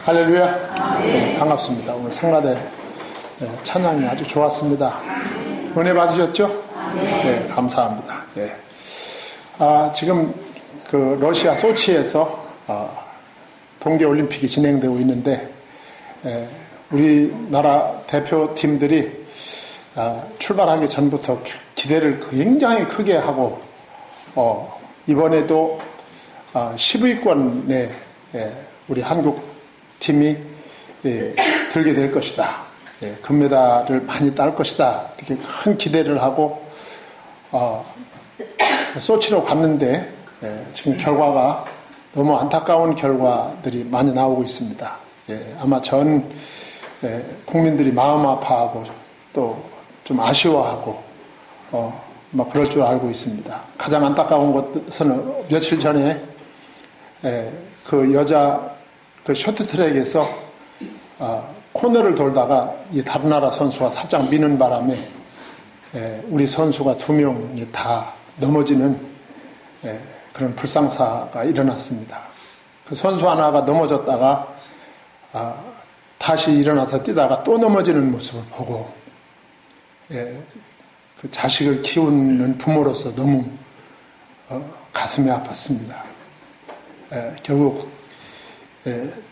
할렐루야. 네, 반갑습니다. 오늘 성가대 찬양이 아주 좋았습니다. 은혜 받으셨죠? 네, 감사합니다. 네. 지금 그 러시아 소치에서 동계올림픽이 진행되고 있는데 우리나라 대표팀들이 출발하기 전부터 기대를 굉장히 크게 하고 이번에도 10위권에 우리 한국 팀이 들게 될 것이다. 금메달을 많이 딸 것이다. 이렇게 큰 기대를 하고 소치로 갔는데 지금 결과가 너무 안타까운 결과들이 많이 나오고 있습니다. 아마 전 국민들이 마음 아파하고 또 좀 아쉬워하고 막 그럴 줄 알고 있습니다. 가장 안타까운 것은 며칠 전에 그 여자 그 쇼트트랙에서 코너를 돌다가 이 다른 나라 선수가 살짝 미는 바람에 우리 선수가 2명이 다 넘어지는 그런 불상사가 일어났습니다. 그 선수 하나가 넘어졌다가 다시 일어나서 뛰다가 또 넘어지는 모습을 보고 그 자식을 키우는 부모로서 너무 가슴이 아팠습니다. 결국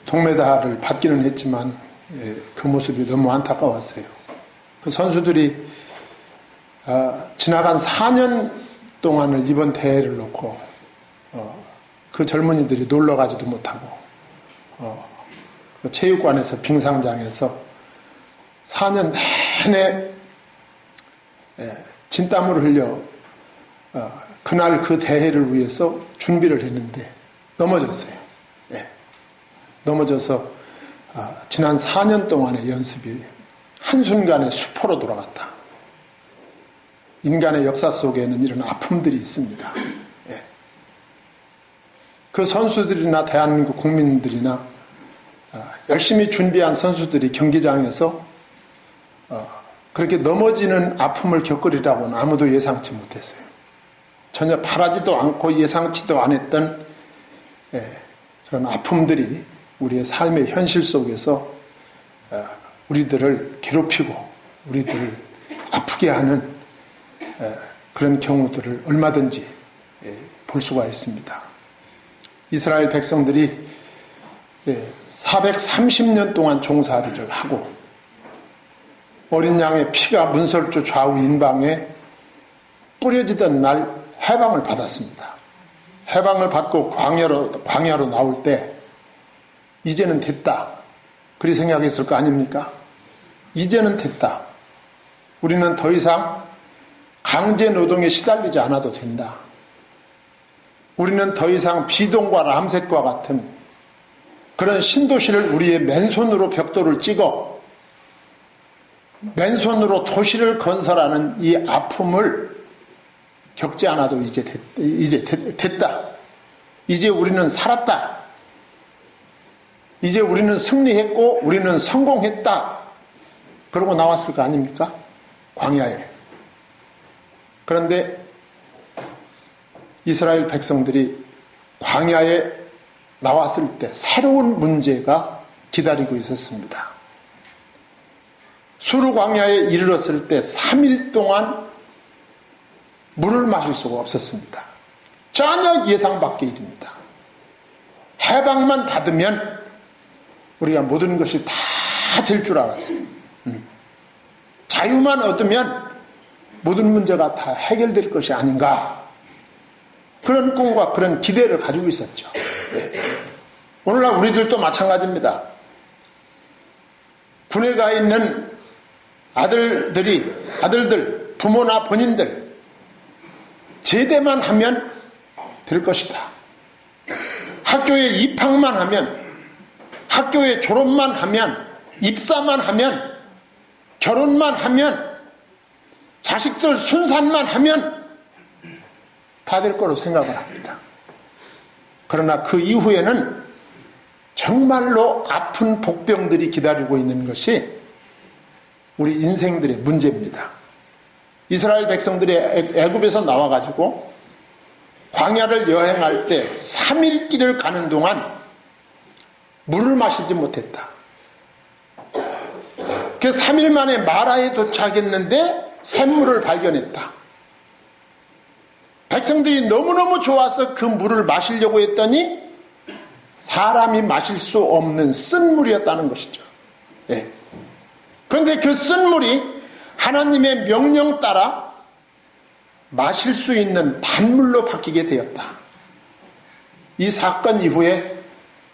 동메달을 받기는 했지만 그 모습이 너무 안타까웠어요. 그 선수들이 지나간 4년 동안을 이번 대회를 놓고 그 젊은이들이 놀러 가지도 못하고 그 체육관에서 빙상장에서 4년 내내 진땀을 흘려 그날 그 대회를 위해서 준비를 했는데 넘어졌어요. 넘어져서 지난 4년 동안의 연습이 한순간에 수포로 돌아갔다. 인간의 역사 속에는 이런 아픔들이 있습니다. 그 선수들이나 대한민국 국민들이나 열심히 준비한 선수들이 경기장에서 그렇게 넘어지는 아픔을 겪으리라고는 아무도 예상치 못했어요. 전혀 바라지도 않고 예상치도 않았던 그런 아픔들이 우리의 삶의 현실 속에서 우리들을 괴롭히고 우리들을 아프게 하는 그런 경우들을 얼마든지 볼 수가 있습니다. 이스라엘 백성들이 430년 동안 종살이를 하고 어린 양의 피가 문설주 좌우 인방에 뿌려지던 날 해방을 받았습니다. 해방을 받고 광야로 나올 때 이제는 됐다. 그리 생각했을 거 아닙니까? 이제는 됐다. 우리는 더 이상 강제 노동에 시달리지 않아도 된다. 우리는 더 이상 비동과 람셋과 같은 그런 신도시를 우리의 맨손으로 벽돌을 찍어 맨손으로 도시를 건설하는 이 아픔을 겪지 않아도 이제 됐다. 이제 우리는 살았다. 이제 우리는 승리했고 우리는 성공했다. 그러고 나왔을 거 아닙니까? 광야에. 그런데 이스라엘 백성들이 광야에 나왔을 때 새로운 문제가 기다리고 있었습니다. 수르 광야에 이르렀을 때 3일 동안 물을 마실 수가 없었습니다. 전혀 예상 밖의 일입니다. 해방만 받으면 우리가 모든 것이 다 될 줄 알았어요. 자유만 얻으면 모든 문제가 다 해결될 것이 아닌가. 그런 꿈과 그런 기대를 가지고 있었죠. 오늘날 우리들도 마찬가지입니다. 군에 가 있는 아들들, 부모나 본인들, 제대만 하면 될 것이다. 학교에 입학만 하면, 학교에 졸업만 하면, 입사만 하면, 결혼만 하면, 자식들 순산만 하면 다 될 거로 생각을 합니다. 그러나 그 이후에는 정말로 아픈 복병들이 기다리고 있는 것이 우리 인생들의 문제입니다. 이스라엘 백성들이 애굽에서 나와가지고 광야를 여행할 때 3일 길을 가는 동안 물을 마시지 못했다. 그 3일 만에 마라에 도착했는데 샘물을 발견했다. 백성들이 너무너무 좋아서 그 물을 마시려고 했더니 사람이 마실 수 없는 쓴 물이었다는 것이죠. 예. 그런데 그 쓴 물이 하나님의 명령 따라 마실 수 있는 단물로 바뀌게 되었다. 이 사건 이후에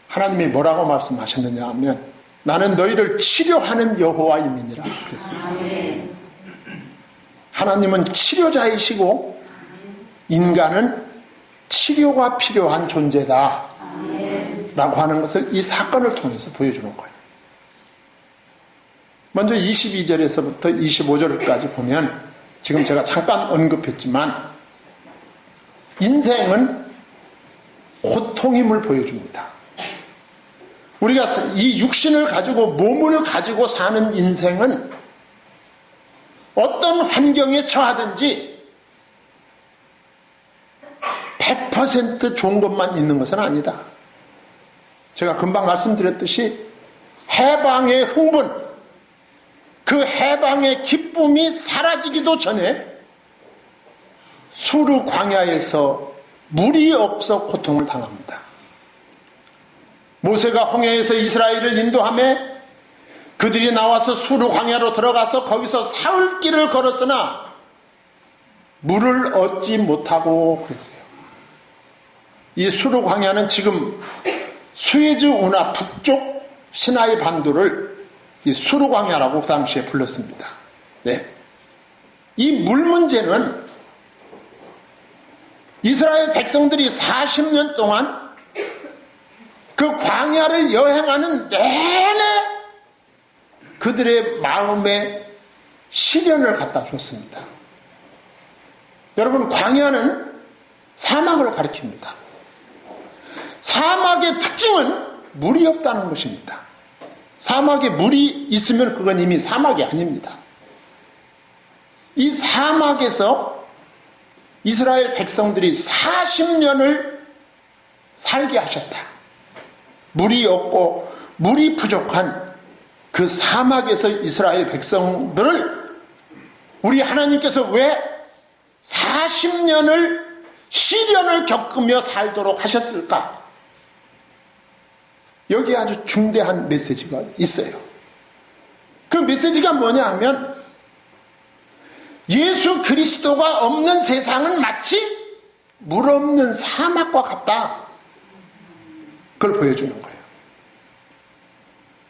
하나님이 뭐라고 말씀하셨느냐 하면 나는 너희를 치료하는 여호와임이니라 그랬어요. 하나님은 치료자이시고 인간은 치료가 필요한 존재다 라고 하는 것을 이 사건을 통해서 보여주는 거예요. 먼저 22절에서부터 25절까지 보면 지금 제가 잠깐 언급했지만 인생은 고통임을 보여줍니다. 우리가 이 육신을 가지고 몸을 가지고 사는 인생은 어떤 환경에 처하든지 100% 좋은 것만 있는 것은 아니다. 제가 금방 말씀드렸듯이 해방의 흥분, 그 해방의 기쁨이 사라지기도 전에 수르 광야에서 물이 없어 고통을 당합니다. 모세가 홍해에서 이스라엘을 인도하며 그들이 나와서 수르 광야로 들어가서 거기서 사흘 길을 걸었으나 물을 얻지 못하고 그랬어요. 이 수르 광야는 지금 수에즈 운하 북쪽 시나이 반도를 이 수르 광야라고 그 당시에 불렀습니다. 네. 이 물 문제는 이스라엘 백성들이 40년 동안 그 광야를 여행하는 내내 그들의 마음에 시련을 갖다 줬습니다. 여러분, 광야는 사막을 가리킵니다. 사막의 특징은 물이 없다는 것입니다. 사막에 물이 있으면 그건 이미 사막이 아닙니다. 이 사막에서 이스라엘 백성들이 40년을 살게 하셨다. 물이 없고 물이 부족한 그 사막에서 이스라엘 백성들을 우리 하나님께서 왜 40년을 시련을 겪으며 살도록 하셨을까? 여기에 아주 중대한 메시지가 있어요. 그 메시지가 뭐냐 하면 예수 그리스도가 없는 세상은 마치 물 없는 사막과 같다. 그걸 보여주는 거예요.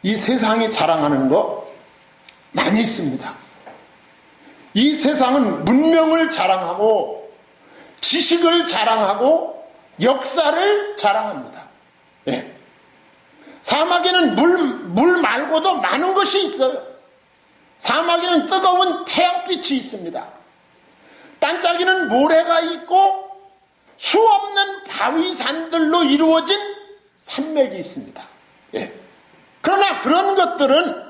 이 세상이 자랑하는 거 많이 있습니다. 이 세상은 문명을 자랑하고 지식을 자랑하고 역사를 자랑합니다. 네. 사막에는 물 말고도 많은 것이 있어요. 사막에는 뜨거운 태양빛이 있습니다. 반짝이는 모래가 있고 수없는 바위산들로 이루어진 산맥이 있습니다. 예. 그러나 그런 것들은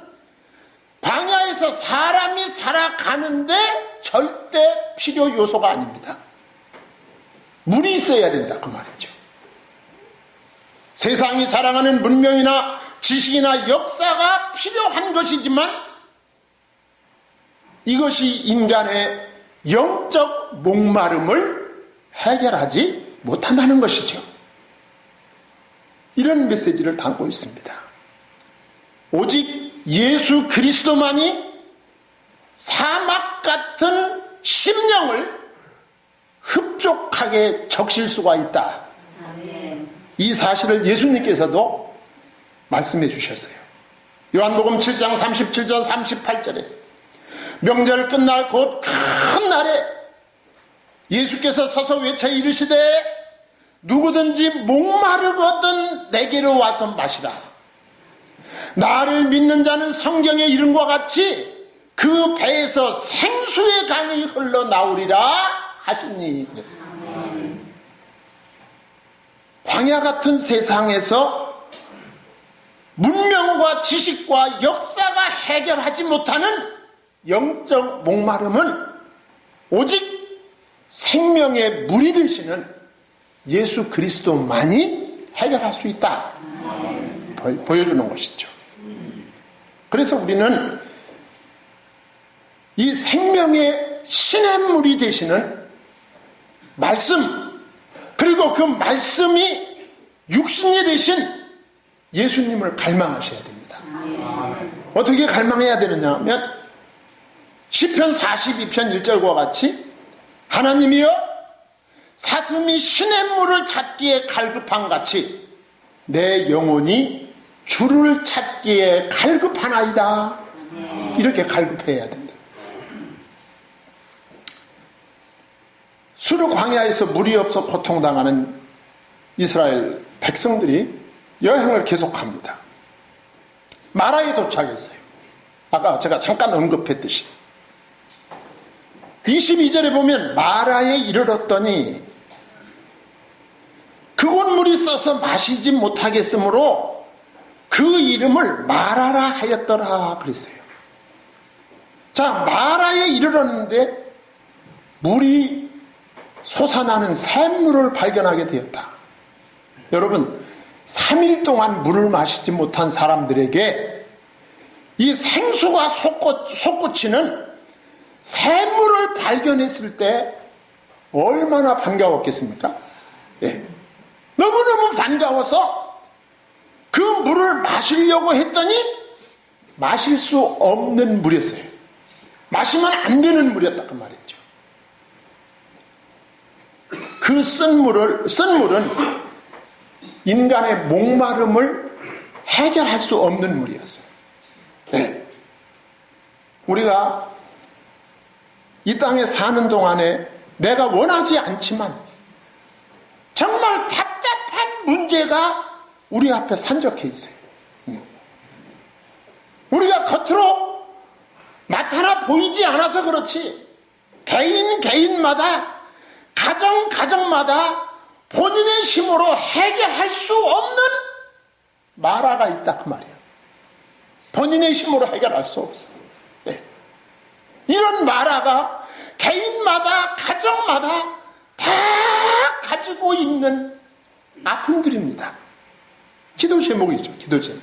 광야에서 사람이 살아가는데 절대 필요 요소가 아닙니다. 물이 있어야 된다 그 말이죠. 세상이 자랑하는 문명이나 지식이나 역사가 필요한 것이지만 이것이 인간의 영적 목마름을 해결하지 못한다는 것이죠. 이런 메시지를 담고 있습니다. 오직 예수 그리스도만이 사막 같은 심령을 흡족하게 적실 수가 있다. 이 사실을 예수님께서도 말씀해 주셨어요. 요한복음 7장 37절 38절에 명절 끝날 곧 큰 날에 예수께서 서서 외쳐 이르시되 누구든지 목마르거든 내게로 와서 마시라. 나를 믿는 자는 성경에 이른과 같이 그 배에서 생수의 강이 흘러나오리라 하시니 그랬어요. 광야 같은 세상에서 문명과 지식과 역사가 해결하지 못하는 영적 목마름은 오직 생명의 물이 되시는 예수 그리스도만이 해결할 수 있다. 보여주는 것이죠. 그래서 우리는 이 생명의 시냇물이 되시는 말씀, 그리고 그 말씀이 육신이 되신 예수님을 갈망하셔야 됩니다. 어떻게 갈망해야 되느냐 하면 시편 42편 1절과 같이 하나님이여 사슴이 시냇물을 찾기에 갈급한 같이 내 영혼이 주를 찾기에 갈급하나이다. 이렇게 갈급해야 된다. 수르 광야에서 물이 없어 고통당하는 이스라엘 백성들이 여행을 계속합니다. 마라에 도착했어요. 아까 제가 잠깐 언급했듯이 22절에 보면 마라에 이르렀더니 그곳 물이 써서 마시지 못하겠으므로 그 이름을 마라라 하였더라 그랬어요. 자, 마라에 이르렀는데 물이 솟아나는 샘물을 발견하게 되었다. 여러분, 3일 동안 물을 마시지 못한 사람들에게 이 생수가 솟구치는 샘물을 발견했을 때 얼마나 반가웠겠습니까? 예. 너무너무 반가워서 그 물을 마시려고 했더니 마실 수 없는 물이었어요. 마시면 안 되는 물이었다 그 말이죠. 그 쓴 물은 인간의 목마름을 해결할 수 없는 물이었어요. 네. 우리가 이 땅에 사는 동안에 내가 원하지 않지만 정말 답답한 문제가 우리 앞에 산적해 있어요. 우리가 겉으로 나타나 보이지 않아서 그렇지 개인마다 가정마다 본인의 힘으로 해결할 수 없는 마라가 있다 그 말이에요. 본인의 힘으로 해결할 수 없어요. 네. 이런 마라가 개인마다 가정마다 다 가지고 있는 아픔들입니다. 기도 제목이죠. 기도 제목.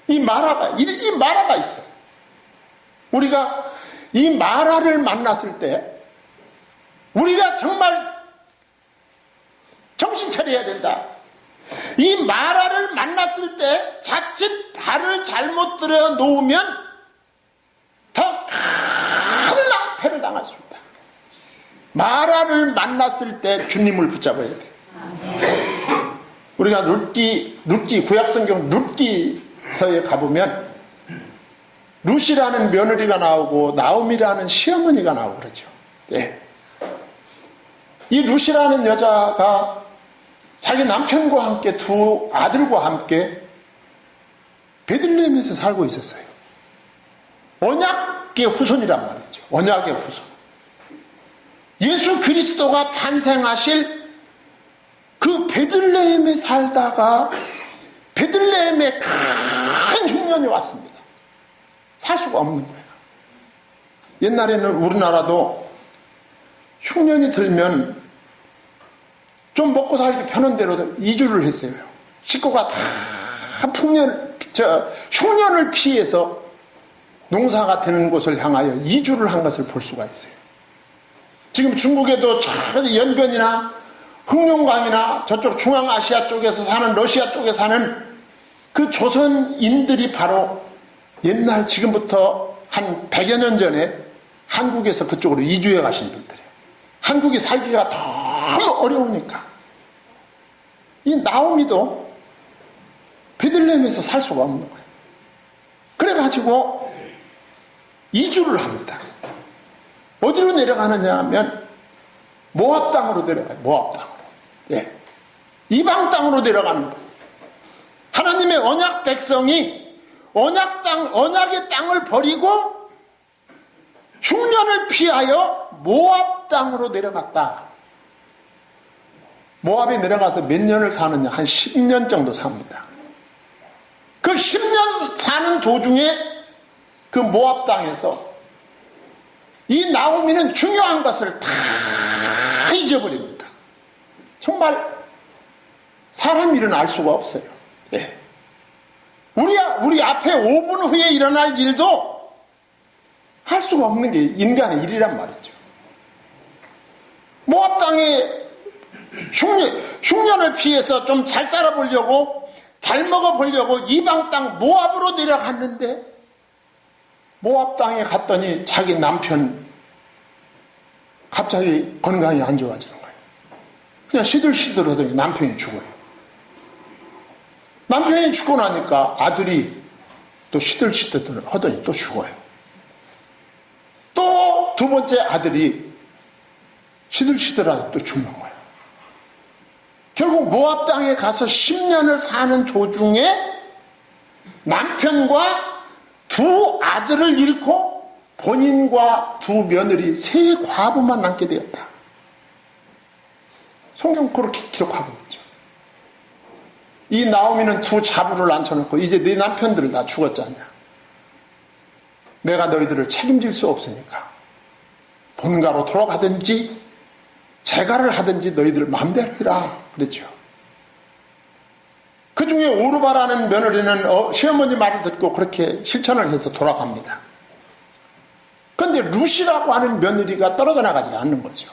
이 마라가 있어요. 우리가 이 마라를 만났을 때 우리가 정말 정신 차려야 된다. 이 마라를 만났을 때 자칫 발을 잘못 들여 놓으면 더 큰 낭패를 당할 수 있다. 마라를 만났을 때 주님을 붙잡아야 돼. 우리가 룻기 구약성경 룻기서에 가보면 룻이라는 며느리가 나오고 나오미라는 시어머니가 나오고 그러죠. 네. 이 룻이라는 여자가 자기 남편과 함께 두 아들과 함께 베들레헴에서 살고 있었어요. 언약의 후손이란 말이죠. 언약의 후손. 예수 그리스도가 탄생하실 그 베들레헴에 살다가 베들레헴에 큰 흉년이 왔습니다. 살 수가 없는 거예요. 옛날에는 우리나라도 흉년이 들면 좀 먹고 살기 편한 대로 이주를 했어요. 식구가 다 흉년을 피해서 농사가 되는 곳을 향하여 이주를 한 것을 볼 수가 있어요. 지금 중국에도 연변이나 흑룡강이나 저쪽 중앙아시아 쪽에서 사는 러시아 쪽에 사는 그 조선인들이 바로 옛날 지금부터 한 100여 년 전에 한국에서 그쪽으로 이주해 가신 분들이에요. 한국이 살기가 너무 어려우니까 이 나오미도 베들레헴에서 살 수가 없는 거예요. 그래가지고 이주를 합니다. 어디로 내려가느냐 하면 모압 땅으로 내려가요. 모압 땅으로. 예. 이방 땅으로 내려가는 거예요. 하나님의 언약 백성이 언약의 땅을 버리고 흉년을 피하여 모압 땅으로 내려갔다. 모압에 내려가서 몇 년을 사느냐? 한 10년 정도 삽니다. 그 10년 사는 도중에 그 모압 땅에서 이 나오미는 중요한 것을 다 잊어버립니다. 정말 사람 일은 알 수가 없어요. 예. 우리 앞에 5분 후에 일어날 일도 할 수가 없는 게 인간의 일이란 말이죠. 모압 땅에 흉년을 피해서 좀 잘 살아보려고, 잘 먹어보려고 이방 땅 모압으로 내려갔는데, 모압 땅에 갔더니 자기 남편 갑자기 건강이 안 좋아지는 거예요. 그냥 시들시들하더니 남편이 죽어요. 남편이 죽고 나니까 아들이 또 시들시들하더니 또 죽어요. 또 두 번째 아들이 시들시들하더니 또 죽는 거예요. 결국 모압 땅에 가서 10년을 사는 도중에 남편과 두 아들을 잃고 본인과 두 며느리, 세 과부만 남게 되었다. 성경 그렇게 기록하고 있죠. 이 나오미는 두 자부를 앉혀놓고 이제 네 남편들을 다 죽었잖냐. 내가 너희들을 책임질 수 없으니까 본가로 돌아가든지 재가를 하든지 너희들 마음대로 해라 그랬죠. 그 중에 오르바라는 며느리는 시어머니 말을 듣고 그렇게 실천을 해서 돌아갑니다. 그런데 루시라고 하는 며느리가 떨어져 나가지 않는 거죠.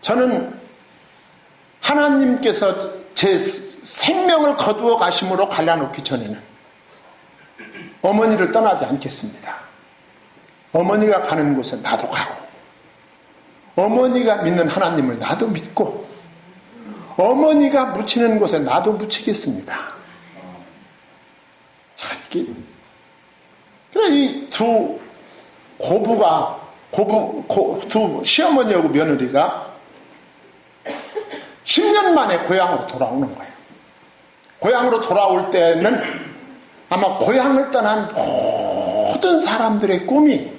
저는 하나님께서 제 생명을 거두어 가심으로 갈라놓기 전에는 어머니를 떠나지 않겠습니다. 어머니가 가는 곳에 나도 가고, 어머니가 믿는 하나님을 나도 믿고, 어머니가 묻히는 곳에 나도 묻히겠습니다. 자, 이게, 그래, 이 두 두 시어머니하고 며느리가 10년 만에 고향으로 돌아오는 거예요. 고향으로 돌아올 때는 아마 고향을 떠난 모든 사람들의 꿈이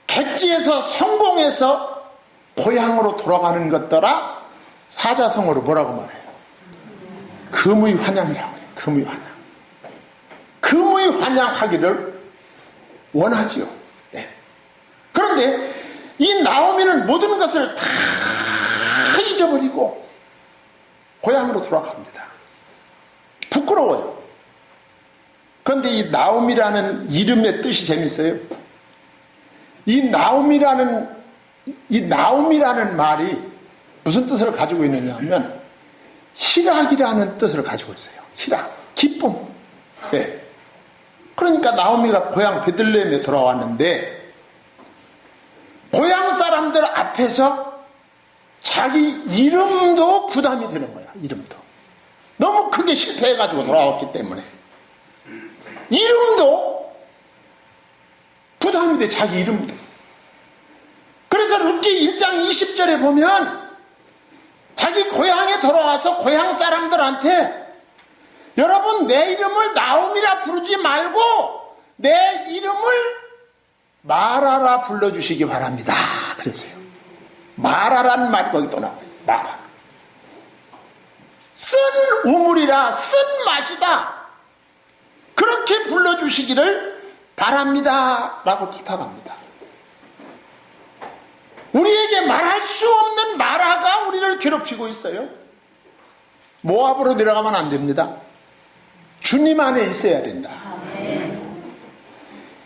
객지에서 성공해서 고향으로 돌아가는 것더라 사자성어로 뭐라고 말해요? 금의환영이라고 해요. 금의환영. 금의환영하기를 원하지요. 네. 그런데 이 나오미는 모든 것을 다 잊어버리고 고향으로 돌아갑니다. 부끄러워요. 그런데 이 나오미라는 이름의 뜻이 재밌어요. 이 나오미라는 말이 무슨 뜻을 가지고 있느냐 하면 희락이라는 뜻을 가지고 있어요. 희락, 기쁨. 네. 그러니까 나오미가 고향 베들레헴에 돌아왔는데 고향 사람들 앞에서 자기 이름도 부담이 되는 거야. 이름도. 너무 크게 실패해가지고 돌아왔기 때문에 이름도 부담이 돼. 자기 이름도. 그래서 룻기 1장 20절에 보면 자기 고향에 돌아와서 고향 사람들한테 여러분 내 이름을 나오미라 부르지 말고 내 이름을 마라라 불러주시기 바랍니다. 그랬어요. 마라라는 말이 거기 또 나와요. 마라. 쓴 우물이라 쓴 맛이다. 그렇게 불러주시기를 바랍니다. 라고 부탁합니다. 우리에게 말할 수 없는 마라가 우리를 괴롭히고 있어요. 모압으로 내려가면 안 됩니다. 주님 안에 있어야 된다.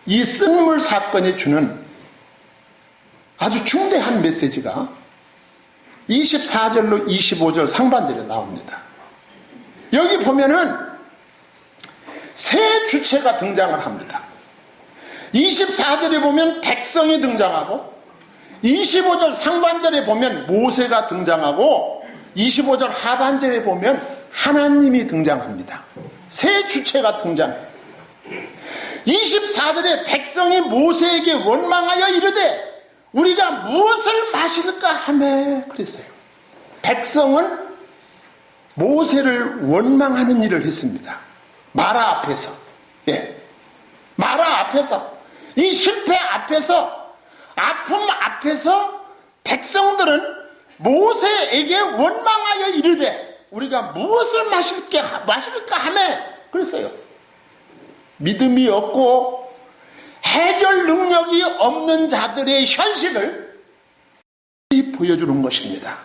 이 쓴물 사건이 주는 아주 중대한 메시지가 24절로 25절 상반절에 나옵니다. 여기 보면은 세 주체가 등장을 합니다. 24절에 보면 백성이 등장하고 25절 상반절에 보면 모세가 등장하고 25절 하반절에 보면 하나님이 등장합니다. 세 주체가 등장해요. 24절에 백성이 모세에게 원망하여 이르되 우리가 무엇을 마실까 하매 그랬어요. 백성은 모세를 원망하는 일을 했습니다. 마라 앞에서. 예. 마라 앞에서. 이 실패 앞에서, 아픔 앞에서 백성들은 모세에게 원망하여 이르되 우리가 무엇을 마실까 하매 그랬어요. 믿음이 없고 해결 능력이 없는 자들의 현실을 보여주는 것입니다.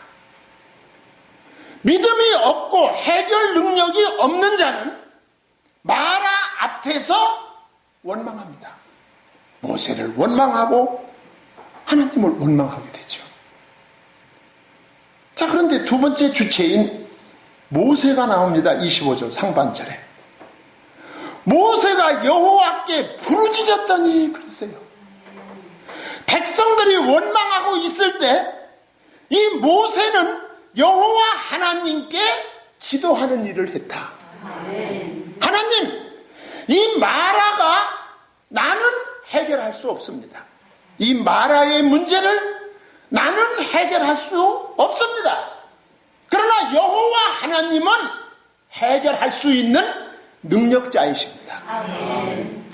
믿음이 없고 해결 능력이 없는 자는 마라 앞에서 원망합니다. 모세를 원망하고 하나님을 원망하게 되죠. 자, 그런데 두 번째 주체인 모세가 나옵니다. 25절 상반절에. 모세가 여호와께 부르짖었더니 그랬어요. 백성들이 원망하고 있을 때 이 모세는 여호와 하나님께 기도하는 일을 했다. 하나님, 이 마라가 나는 해결할 수 없습니다. 이 마라의 문제를 나는 해결할 수 없습니다. 그러나 여호와 하나님은 해결할 수 있는 능력자이십니다.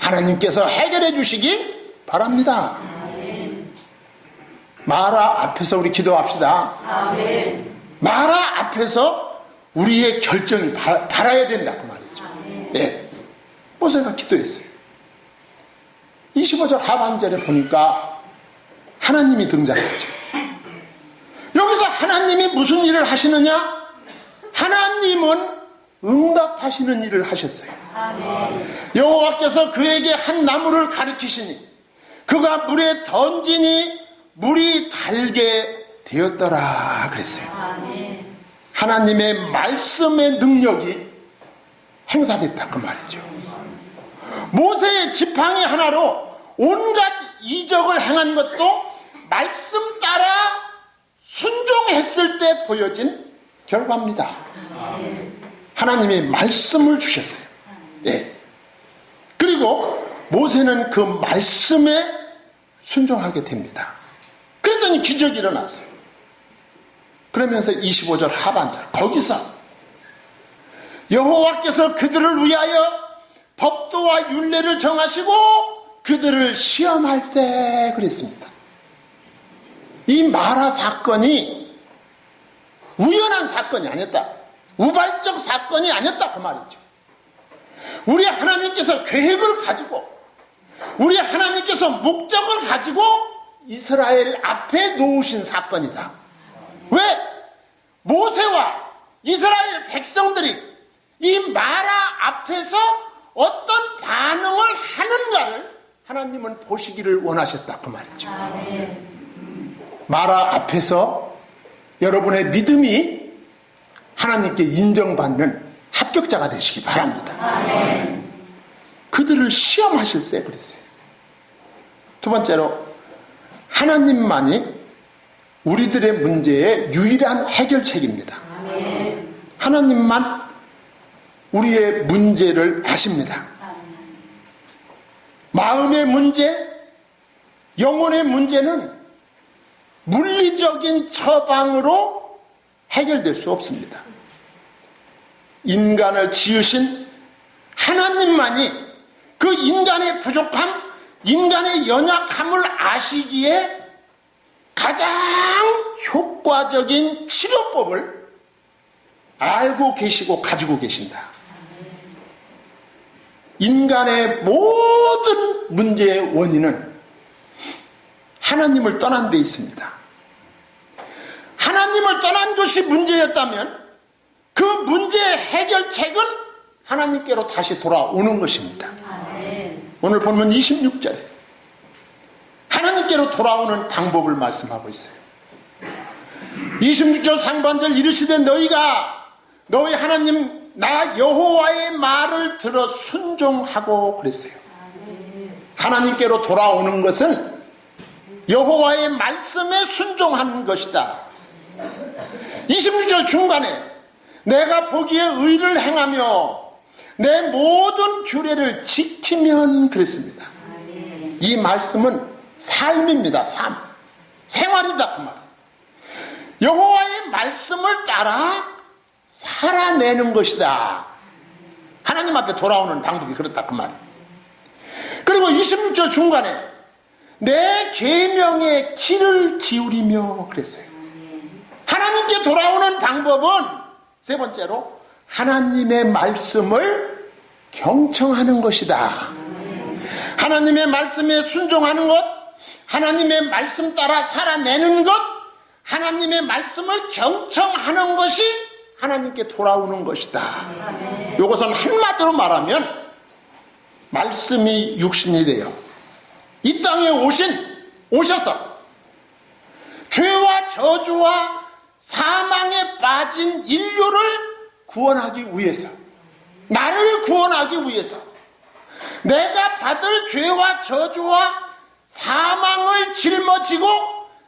하나님께서 해결해 주시기 바랍니다. 마라 앞에서 우리 기도합시다. 마라 앞에서 우리의 결정이 달아야 된다 그 말이죠. 예. 모세가 기도했어요. 25절 하반절에 보니까 하나님이 등장하죠. 여기서 하나님이 무슨 일을 하시느냐? 하나님은 응답하시는 일을 하셨어요. 여호와께서 그에게 한 나무를 가리키시니 그가 물에 던지니 물이 달게 되었더라 그랬어요. 하나님의 말씀의 능력이 행사됐다 그 말이죠. 모세의 지팡이 하나로 온갖 이적을 행한 것도 말씀 따라 순종했을 때 보여진 결과입니다. 하나님이 말씀을 주셨어요. 예. 그리고 모세는 그 말씀에 순종하게 됩니다. 그랬더니 기적이 일어났어요. 그러면서 25절 하반절 거기서 여호와께서 그들을 위하여 법도와 율례를 정하시고 그들을 시험할세 그랬습니다. 이 마라 사건이 우연한 사건이 아니었다. 우발적 사건이 아니었다 그 말이죠. 우리 하나님께서 계획을 가지고 우리 하나님께서 목적을 가지고 이스라엘 앞에 놓으신 사건이다. 왜? 모세와 이스라엘 백성들이 이 마라 앞에서 어떤 반응을 하는가를 하나님은 보시기를 원하셨다 그 말이죠. 마라 앞에서 여러분의 믿음이 하나님께 인정받는 합격자가 되시기 바랍니다. 그들을 시험하실세 그랬어요. 두 번째로 하나님만이 우리들의 문제의 유일한 해결책입니다. 하나님만 우리의 문제를 아십니다. 마음의 문제, 영혼의 문제는 물리적인 처방으로 해결될 수 없습니다. 인간을 지으신 하나님만이 그 인간의 부족함, 인간의 연약함을 아시기에 가장 효과적인 치료법을 알고 계시고 가지고 계신다. 인간의 모든 문제의 원인은 하나님을 떠난 데 있습니다. 하나님을 떠난 것이 문제였다면 그 문제의 해결책은 하나님께로 다시 돌아오는 것입니다. 오늘 본문 26절에 하나님께로 돌아오는 방법을 말씀하고 있어요. 26절 상반절 이르시되 너희가 너희 하나님 나 여호와의 말을 들어 순종하고 그랬어요. 하나님께로 돌아오는 것은 여호와의 말씀에 순종하는 것이다. 26절 중간에 내가 보기에 의를 행하며 내 모든 규례를 지키면 그랬습니다. 이 말씀은 삶입니다. 삶. 생활이다 그 말. 여호와의 말씀을 따라 살아내는 것이다. 하나님 앞에 돌아오는 방법이 그렇다 그 말. 그리고 26절 중간에 내 계명에 귀를 기울이며 그랬어요. 하나님께 돌아오는 방법은 세 번째로 하나님의 말씀을 경청하는 것이다. 하나님의 말씀에 순종하는 것, 하나님의 말씀 따라 살아내는 것, 하나님의 말씀을 경청하는 것이 하나님께 돌아오는 것이다. 이것은 한마디로 말하면 말씀이 육신이 되어 이 땅에 오셔서 죄와 저주와 사망에 빠진 인류를 구원하기 위해서, 나를 구원하기 위해서, 내가 받을 죄와 저주와 사망을 짊어지고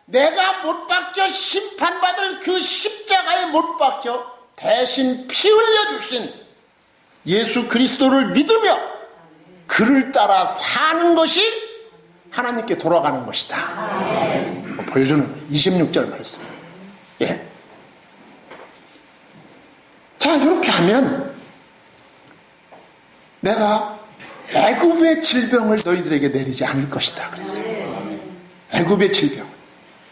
내가 못 박혀 심판받을 그 십자가에 못 박혀 대신 피 흘려주신 예수 그리스도를 믿으며 그를 따라 사는 것이 하나님께 돌아가는 것이다. 보여주는 26절 말씀. 예. 자, 이렇게 하면 내가 애굽의 질병을 너희들에게 내리지 않을 것이다 그랬어요. 애굽의 질병.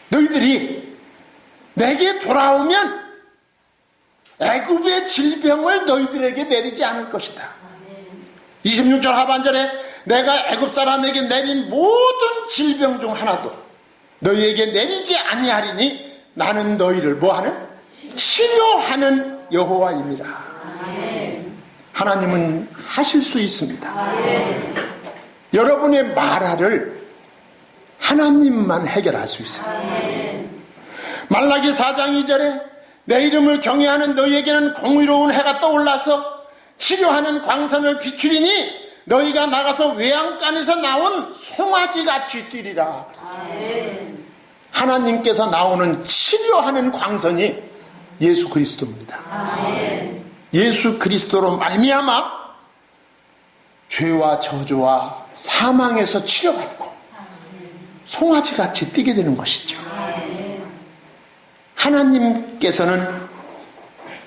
너희들이 내게 돌아오면 애굽의 질병을 너희들에게 내리지 않을 것이다. 26절 하반절에 내가 애굽 사람에게 내린 모든 질병 중 하나도 너희에게 내리지 아니하리니 나는 너희를 뭐하는? 치료하는 여호와임이라. 하나님은 하실 수 있습니다. 여러분의 말화를 하나님만 해결할 수 있어요. 말라기 4장 2절에 내 이름을 경외하는 너희에게는 공의로운 해가 떠올라서 치료하는 광선을 비추리니 너희가 나가서 외양간에서 나온 송아지같이 뛰리라. 하나님께서 나오는 치료하는 광선이 예수 그리스도입니다. 예수 그리스도로 말미암아 죄와 저주와 사망에서 치료받고 송아지같이 뛰게 되는 것이죠. 하나님께서는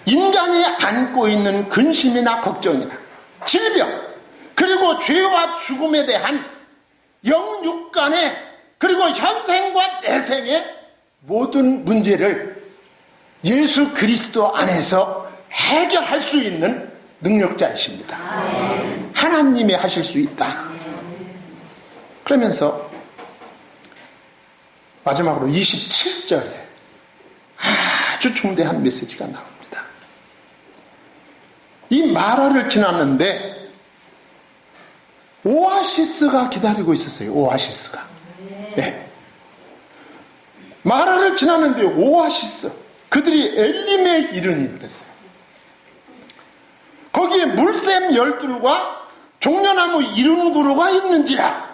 인간이 안고 있는 근심이나 걱정이나 질병 그리고 죄와 죽음에 대한 영육간의 그리고 현생과 내생의 모든 문제를 예수 그리스도 안에서 해결할 수 있는 능력자이십니다. 하나님이 하실 수 있다. 그러면서 마지막으로 27절에 아주 중대한 메시지가 나옵니다. 이 마라를 지났는데 오아시스가 기다리고 있었어요. 오아시스가. 네. 마라를 지났는데 오아시스. 그들이 엘림에 이르니 그랬어요. 거기에 물샘 열둘과 종려나무 70그루가 있는지라.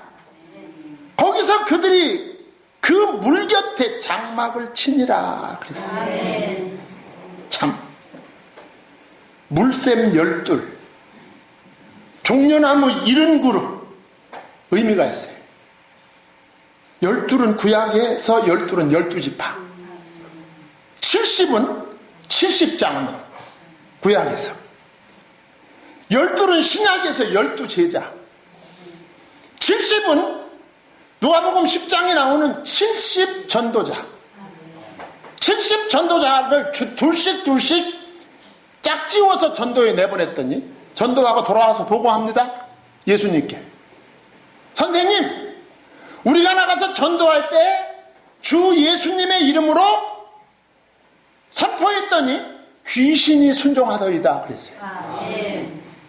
거기서 그들이 그 물 곁에 장막을 치니라 그랬어요. 참 물샘 12, 종려나무 70그루 의미가 있어요. 12은 구약에서 12은 12지파, 70은 70장로 구약에서, 12은 신약에서 12제자, 70은 누가복음 10장에 나오는 70전도자. 70전도자를 둘씩 짝지워서 전도에 내보냈더니 전도하고 돌아와서 보고합니다. 예수님께. 선생님, 우리가 나가서 전도할 때 주 예수님의 이름으로 선포했더니 귀신이 순종하더이다 그랬어요.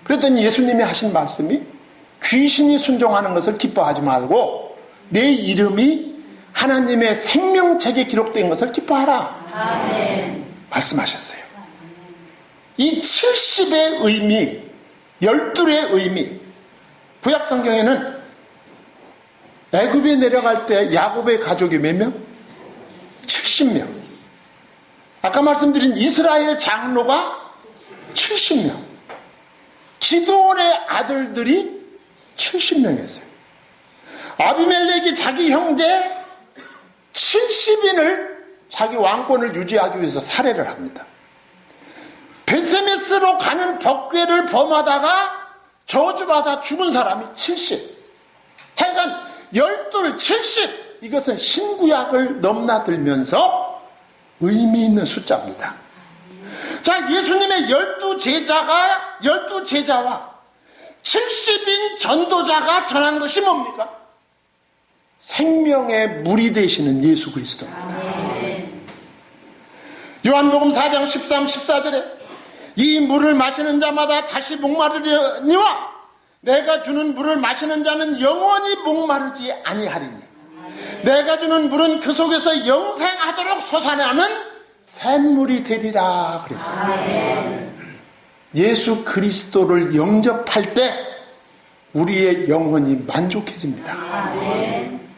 그랬더니 예수님이 하신 말씀이 귀신이 순종하는 것을 기뻐하지 말고 내 이름이 하나님의 생명책에 기록된 것을 기뻐하라. 말씀하셨어요. 이 70의 의미, 12의 의미, 구약 성경에는 애굽에 내려갈 때 야곱의 가족이 몇 명? 70명. 아까 말씀드린 이스라엘 장로가 70명. 기드온의 아들들이 70명이었어요. 아비멜렉이 자기 형제 70인을 자기 왕권을 유지하기 위해서 살해를 합니다. 베세메스로 가는 벽궤를 범하다가 저주받아 죽은 사람이 70. 하여간 12, 70 이것은 신구약을 넘나들면서 의미 있는 숫자입니다. 자, 예수님의 12제자와 70인 전도자가 전한 것이 뭡니까? 생명의 물이 되시는 예수 그리스도입니다. 요한복음 4장 13, 14절에 이 물을 마시는 자마다 다시 목마르려니와 내가 주는 물을 마시는 자는 영원히 목마르지 아니하리니 내가 주는 물은 그 속에서 영생하도록 솟아나는 샘물이 되리라 그랬어요. 예수 그리스도를 영접할 때 우리의 영혼이 만족해집니다.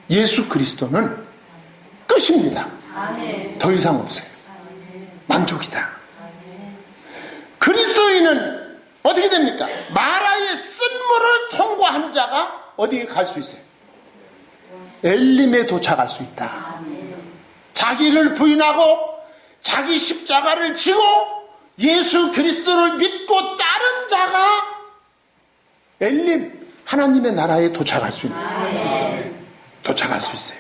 예수 그리스도는 끝입니다. 더 이상 없어요. 만족이다. 그리스도인은 어떻게 됩니까? 마라의 쓴물을 통과한 자가 어디에 갈 수 있어요? 엘림에 도착할 수 있다. 자기를 부인하고 자기 십자가를 지고 예수 그리스도를 믿고 따른 자가 엘림, 하나님의 나라에 도착할 수 있는, 도착할 수 있어요.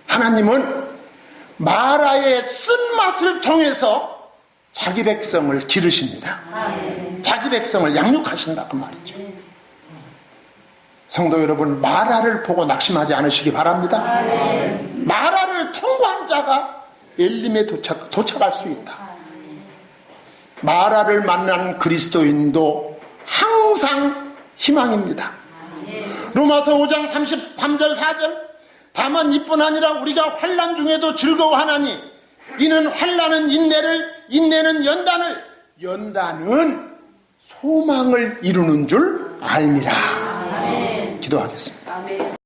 하나님은 마라의 쓴맛을 통해서 자기 백성을 기르십니다. 자기 백성을 양육하신다 그 말이죠. 성도 여러분, 마라를 보고 낙심하지 않으시기 바랍니다. 마라를 통과한 자가 엘림에 도착할 수 있다. 마라를 만난 그리스도인도 항상 희망입니다. 로마서 5장 33절 4절 다만 이뿐 아니라 우리가 환난 중에도 즐거워하나니 이는 환난은 인내를, 인내는 연단을, 연단은 소망을 이루는 줄 알미라. 기도하겠습니다.